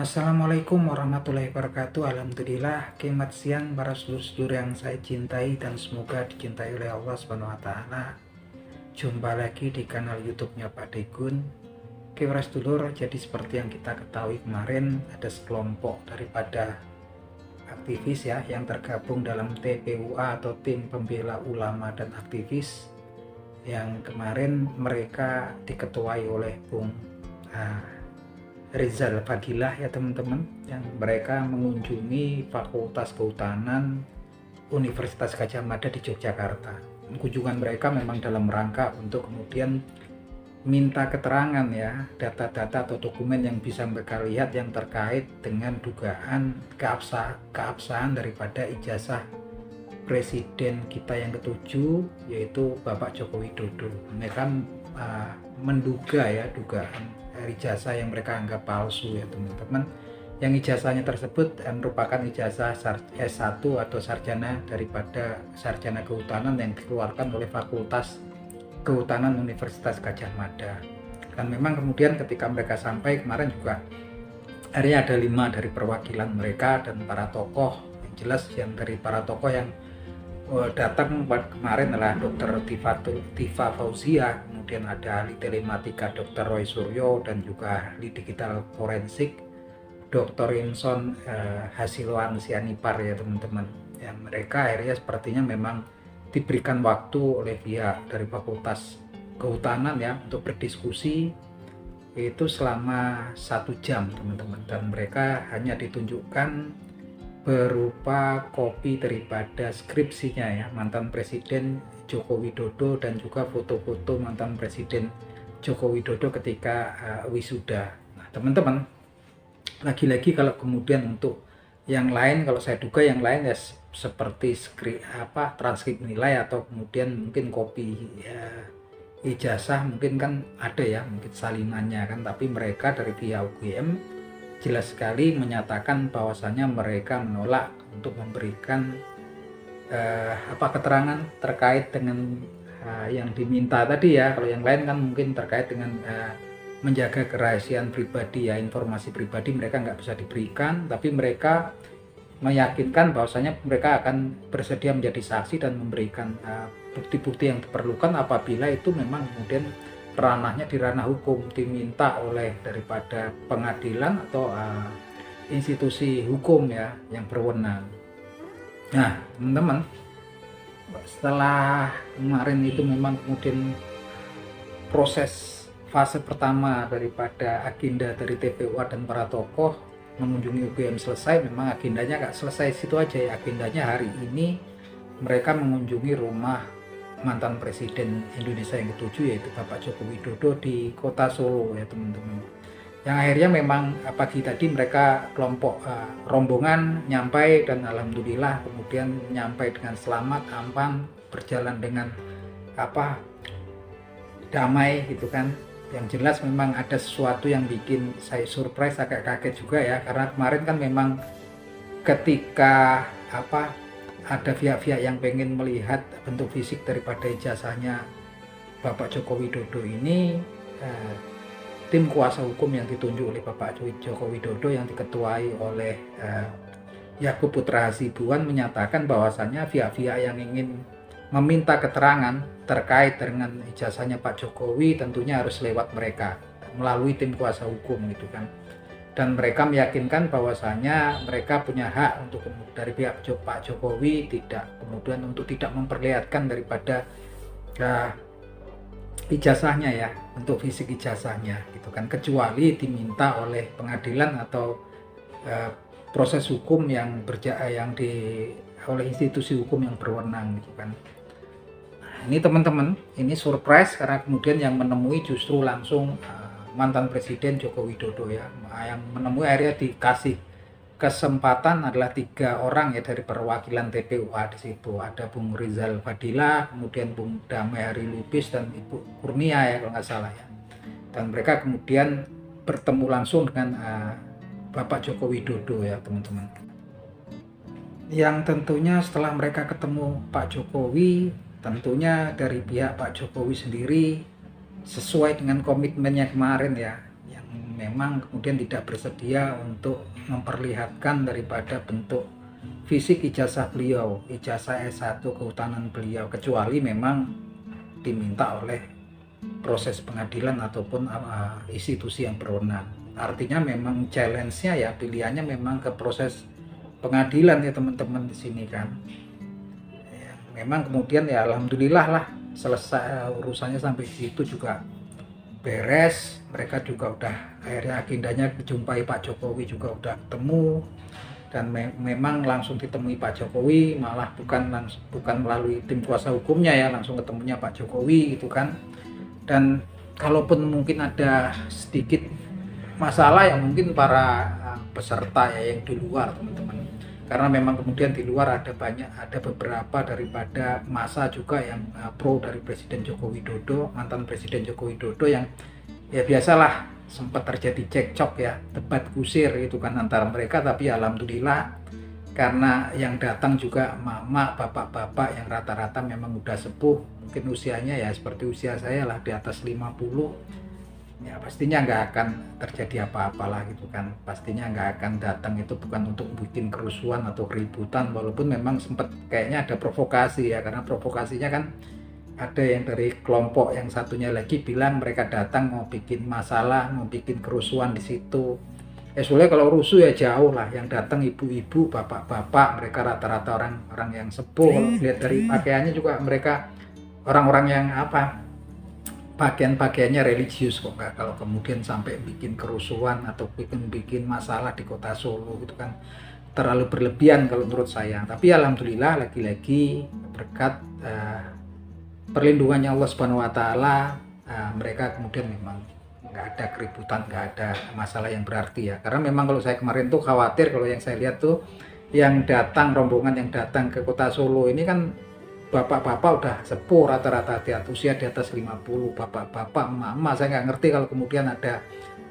Assalamualaikum warahmatullahi wabarakatuh. Alhamdulillah, selamat siang para sedulur-sedulur yang saya cintai dan semoga dicintai oleh Allah Subhanahu wa taala. Jumpa lagi di kanal YouTube-nya Pak Degun. Oke, para sedulur, jadi seperti yang kita ketahui kemarin ada sekelompok daripada aktivis ya yang tergabung dalam TPUA atau Tim Pembela Ulama dan Aktivis, yang kemarin mereka diketuai oleh Bung Rizal Fadilah ya teman-teman, yang mereka mengunjungi Fakultas Kehutanan Universitas Gadjah Mada di Yogyakarta. Kunjungan mereka memang dalam rangka untuk kemudian minta keterangan ya, data-data atau dokumen yang bisa mereka lihat yang terkait dengan dugaan keabsahan daripada ijazah Presiden kita yang ketujuh, yaitu Bapak Joko Widodo. Mereka menduga ya, dugaan ijazah yang mereka anggap palsu ya teman-teman, yang ijazahnya tersebut merupakan ijazah S1 atau sarjana daripada sarjana kehutanan yang dikeluarkan oleh Fakultas Kehutanan Universitas Gadjah Mada. Dan memang kemudian ketika mereka sampai kemarin juga akhirnya ada 5 dari perwakilan mereka dan para tokoh. Yang jelas yang dari para tokoh yang datang kemarin adalah Dr. Tifa Fauzia, kemudian ada ahli telematika Dr. Roy Suryo, dan juga ahli digital forensik Dr. Inson Hasiloan Sianipar ya teman-teman. Ya, mereka akhirnya sepertinya memang diberikan waktu oleh pihak dari Fakultas Kehutanan ya untuk berdiskusi itu selama 1 jam teman-teman, dan mereka hanya ditunjukkan berupa kopi daripada skripsinya ya mantan Presiden Joko Widodo dan juga foto-foto mantan Presiden Joko Widodo ketika wisuda. Nah teman-teman, lagi-lagi kalau kemudian untuk yang lain, kalau saya duga yang lain ya seperti transkrip nilai atau kemudian mungkin kopi ijazah mungkin kan ada ya, mungkin salinannya kan, tapi mereka dari pihak UGM jelas sekali menyatakan bahwasannya mereka menolak untuk memberikan keterangan terkait dengan yang diminta tadi ya. Kalau yang lain kan mungkin terkait dengan menjaga kerahasiaan pribadi ya, informasi pribadi mereka nggak bisa diberikan, tapi mereka meyakinkan bahwasanya mereka akan bersedia menjadi saksi dan memberikan bukti-bukti yang diperlukan apabila itu memang kemudian ranahnya di ranah hukum, diminta oleh daripada pengadilan atau institusi hukum ya yang berwenang. Nah teman-teman, setelah kemarin itu memang kemudian proses fase pertama daripada agenda dari TPUA dan para tokoh mengunjungi UGM selesai. Memang agendanya nggak selesai situ aja ya, agendanya hari ini mereka mengunjungi rumah mantan Presiden Indonesia yang ketujuh, yaitu Bapak Joko Widodo di kota Solo ya teman-teman. Yang akhirnya memang pagi tadi mereka kelompok rombongan nyampai, dan alhamdulillah kemudian nyampai dengan selamat, aman, berjalan dengan damai gitu kan. Yang jelas memang ada sesuatu yang bikin saya surprise, agak kaget juga ya, karena kemarin kan memang ketika ada pihak-pihak yang pengen melihat bentuk fisik daripada ijazahnya Bapak Joko Widodo ini, tim kuasa hukum yang ditunjuk oleh Bapak Joko Widodo yang diketuai oleh Yakub Putra Hasibuan menyatakan bahwasannya pihak-pihak yang ingin meminta keterangan terkait dengan ijazahnya Pak Jokowi tentunya harus lewat mereka, melalui tim kuasa hukum gitu kan. Dan mereka meyakinkan bahwasanya mereka punya hak untuk dari pihak Pak Jokowi kemudian untuk tidak memperlihatkan daripada ijazahnya ya, untuk fisik ijazahnya gitu kan, kecuali diminta oleh pengadilan atau proses hukum yang oleh institusi hukum yang berwenang gitu kan. Nah, ini teman-teman, ini surprise karena kemudian yang menemui justru langsung mantan Presiden Joko Widodo ya. Yang menemui akhirnya dikasih kesempatan adalah 3 orang ya dari perwakilan TPUA di situ. Ada Bung Rizal Fadilah, kemudian Bung Damai Hari Lubis, dan Ibu Kurnia ya kalau nggak salah ya. Dan mereka kemudian bertemu langsung dengan Bapak Joko Widodo ya teman-teman. Yang tentunya setelah mereka ketemu Pak Jokowi, tentunya dari pihak Pak Jokowi sendiri sesuai dengan komitmennya kemarin ya, yang memang kemudian tidak bersedia untuk memperlihatkan daripada bentuk fisik ijazah beliau, ijazah S1 kehutanan beliau, kecuali memang diminta oleh proses pengadilan ataupun institusi yang berwenang. Artinya memang challenge-nya ya, pilihannya memang ke proses pengadilan ya teman-teman di sini kan. Ya, memang kemudian ya alhamdulillah lah selesai urusannya sampai situ juga beres. Mereka juga udah akhirnya agendanya dijumpai Pak Jokowi juga udah ketemu, dan memang langsung ditemui Pak Jokowi, malah bukan melalui tim kuasa hukumnya ya, langsung ketemunya Pak Jokowi gitu kan. Dan kalaupun mungkin ada sedikit masalah yang mungkin para peserta ya yang di luar teman-teman, karena memang kemudian di luar ada beberapa daripada masa juga yang pro dari Presiden Joko Widodo, mantan Presiden Joko Widodo, yang ya biasalah sempat terjadi cekcok ya, debat kusir itu kan antara mereka. Tapi alhamdulillah karena yang datang juga mama, bapak-bapak yang rata-rata memang udah sepuh, mungkin usianya ya seperti usia saya lah, di atas 50, ya pastinya nggak akan terjadi apa-apalah gitu kan. Pastinya nggak akan datang itu bukan untuk bikin kerusuhan atau keributan, walaupun memang sempat kayaknya ada provokasi ya, karena provokasinya kan ada yang dari kelompok yang satunya lagi bilang mereka datang mau bikin masalah, mau bikin kerusuhan di situ. Soalnya kalau rusuh ya jauh lah, yang datang ibu-ibu, bapak-bapak, mereka rata-rata orang-orang yang sepuh. Lihat dari pakaiannya juga mereka orang-orang yang pakaian-pakaiannya religius kok. Kalau kemudian sampai bikin kerusuhan atau bikin masalah di kota Solo itu kan terlalu berlebihan kalau menurut saya. Tapi alhamdulillah lagi-lagi berkat perlindungannya Allah Subhanahu wa taala, mereka kemudian memang nggak ada keributan, nggak ada masalah yang berarti ya. Karena memang kalau saya kemarin tuh khawatir, kalau yang saya lihat tuh yang datang, rombongan yang datang ke kota Solo ini kan bapak-bapak udah sepuh rata-rata, usia di atas 50, bapak-bapak, mama. Saya nggak ngerti kalau kemudian ada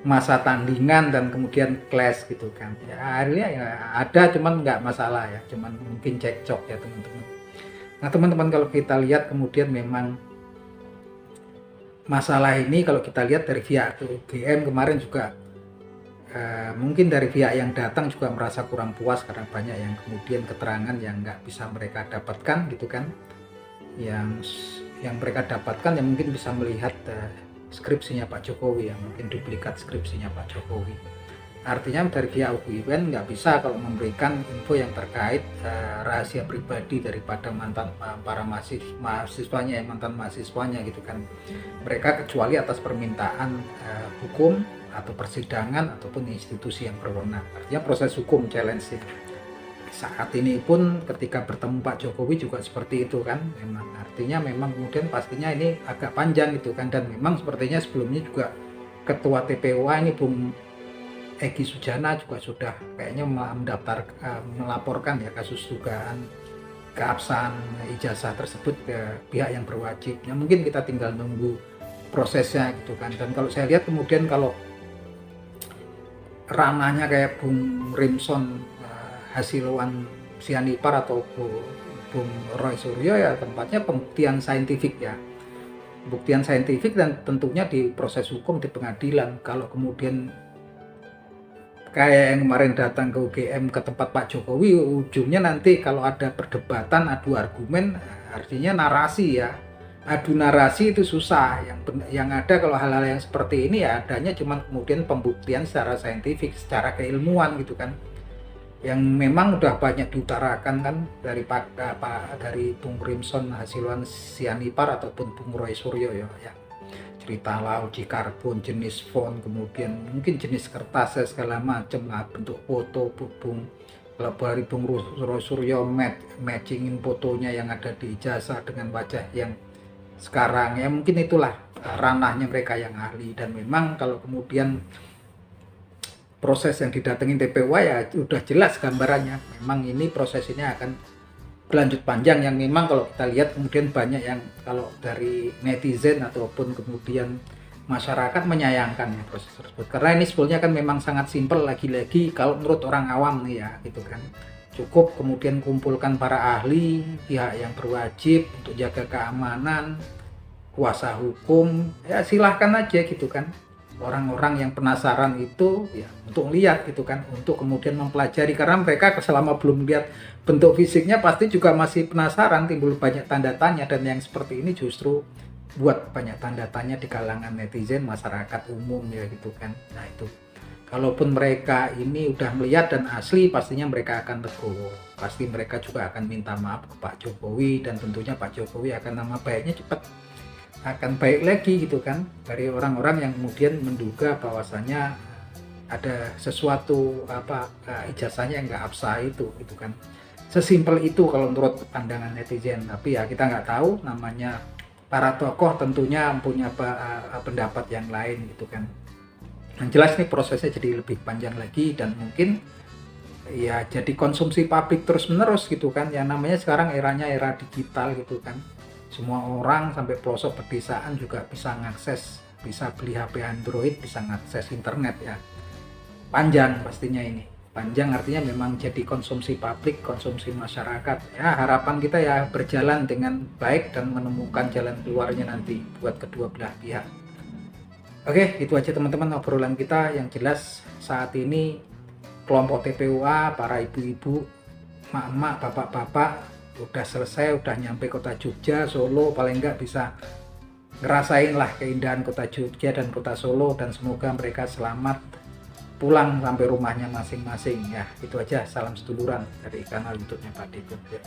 masa tandingan dan kemudian clash gitu kan. Ya akhirnya ya ada, cuman nggak masalah ya, cuman mungkin cekcok ya teman-teman. Nah teman-teman, kalau kita lihat kemudian memang masalah ini kalau kita lihat dari pihak UGM kemarin juga mungkin dari pihak yang datang juga merasa kurang puas karena banyak yang kemudian keterangan yang nggak bisa mereka dapatkan gitu kan. Yang mereka dapatkan yang mungkin bisa melihat skripsinya Pak Jokowi, yang mungkin duplikat skripsinya Pak Jokowi. Artinya dari pihak UGM nggak bisa kalau memberikan info yang terkait rahasia pribadi daripada mantan para mahasiswanya, mantan mahasiswanya gitu kan. Mereka kecuali atas permintaan hukum atau persidangan ataupun institusi yang berwenang. Artinya proses hukum challenge saat ini pun ketika bertemu Pak Jokowi juga seperti itu kan. Memang artinya memang kemudian pastinya ini agak panjang gitu kan. Dan memang sepertinya sebelumnya juga Ketua TPUA ini Bung Egy Sujana juga sudah kayaknya melaporkan ya kasus dugaan keabsahan ijazah tersebut ke pihak yang berwajib. Ya mungkin kita tinggal nunggu prosesnya gitu kan. Dan kalau saya lihat kemudian kalau ranahnya kayak Bung Rimson Hasiluan Sianipar atau Bung Roy Suryo ya tempatnya pembuktian saintifik ya. Pembuktian saintifik dan tentunya di proses hukum di pengadilan. Kalau kemudian kayak yang kemarin datang ke UGM ke tempat Pak Jokowi, ujungnya nanti kalau ada perdebatan, adu argumen, artinya narasi ya. Adu narasi itu susah. Yang ada kalau hal-hal yang seperti ini ya adanya cuman kemudian pembuktian secara saintifik, secara keilmuan gitu kan. Yang memang udah banyak diutarakan kan dari dari Bung Rimson Hasiluan Sianipar ataupun Bung Roy Suryo ya. Cerita uji karbon, jenis font, kemudian mungkin jenis kertas segala macam lah, bentuk foto kalau dari Bung Roy Suryo matchingin fotonya yang ada di ijazah dengan wajah yang sekarang ya, mungkin itulah ranahnya mereka yang ahli. Dan memang kalau kemudian proses yang didatengin TPUA ya udah jelas gambarannya, memang ini proses ini akan berlanjut panjang, yang memang kalau kita lihat kemudian banyak yang kalau dari netizen ataupun kemudian masyarakat menyayangkan ya proses tersebut, karena ini sebetulnya kan memang sangat simpel. Lagi-lagi kalau menurut orang awam nih ya gitu kan, cukup kemudian kumpulkan para ahli, pihak yang berwajib untuk jaga keamanan, kuasa hukum, ya silahkan aja gitu kan. orang-orang yang penasaran itu ya untuk lihat gitu kan, untuk kemudian mempelajari, karena mereka selama belum lihat bentuk fisiknya pasti juga masih penasaran, timbul banyak tanda tanya, dan yang seperti ini justru buat banyak tanda tanya di kalangan netizen, masyarakat umum ya gitu kan. Nah itu, kalaupun mereka ini udah melihat dan asli, pastinya mereka akan tegur, pasti mereka juga akan minta maaf ke Pak Jokowi, dan tentunya Pak Jokowi akan nama baiknya cepat akan baik lagi gitu kan, dari orang-orang yang kemudian menduga bahwasanya ada sesuatu ijazahnya yang nggak absah itu gitu kan. Sesimpel itu kalau menurut pandangan netizen, tapi ya kita nggak tahu, namanya para tokoh tentunya punya pendapat yang lain gitu kan. Yang jelas nih prosesnya jadi lebih panjang lagi, dan mungkin ya jadi konsumsi publik terus menerus gitu kan. Yang namanya sekarang eranya era digital gitu kan, semua orang sampai pelosok pedesaan juga bisa ngakses, bisa beli HP Android, bisa ngakses internet ya. Panjang pastinya ini, panjang artinya memang jadi konsumsi publik, konsumsi masyarakat ya. Harapan kita ya berjalan dengan baik dan menemukan jalan keluarnya nanti buat kedua belah pihak. Oke, itu aja teman-teman obrolan kita. Yang jelas saat ini kelompok TPUA, para ibu-ibu, mak-mak, bapak-bapak udah selesai, udah nyampe kota Jogja, Solo, paling enggak bisa ngerasain lah keindahan kota Jogja dan kota Solo, dan semoga mereka selamat pulang sampai rumahnya masing-masing ya. Itu aja, salam seduluran dari kanal YouTube-nya Pak Diko ya.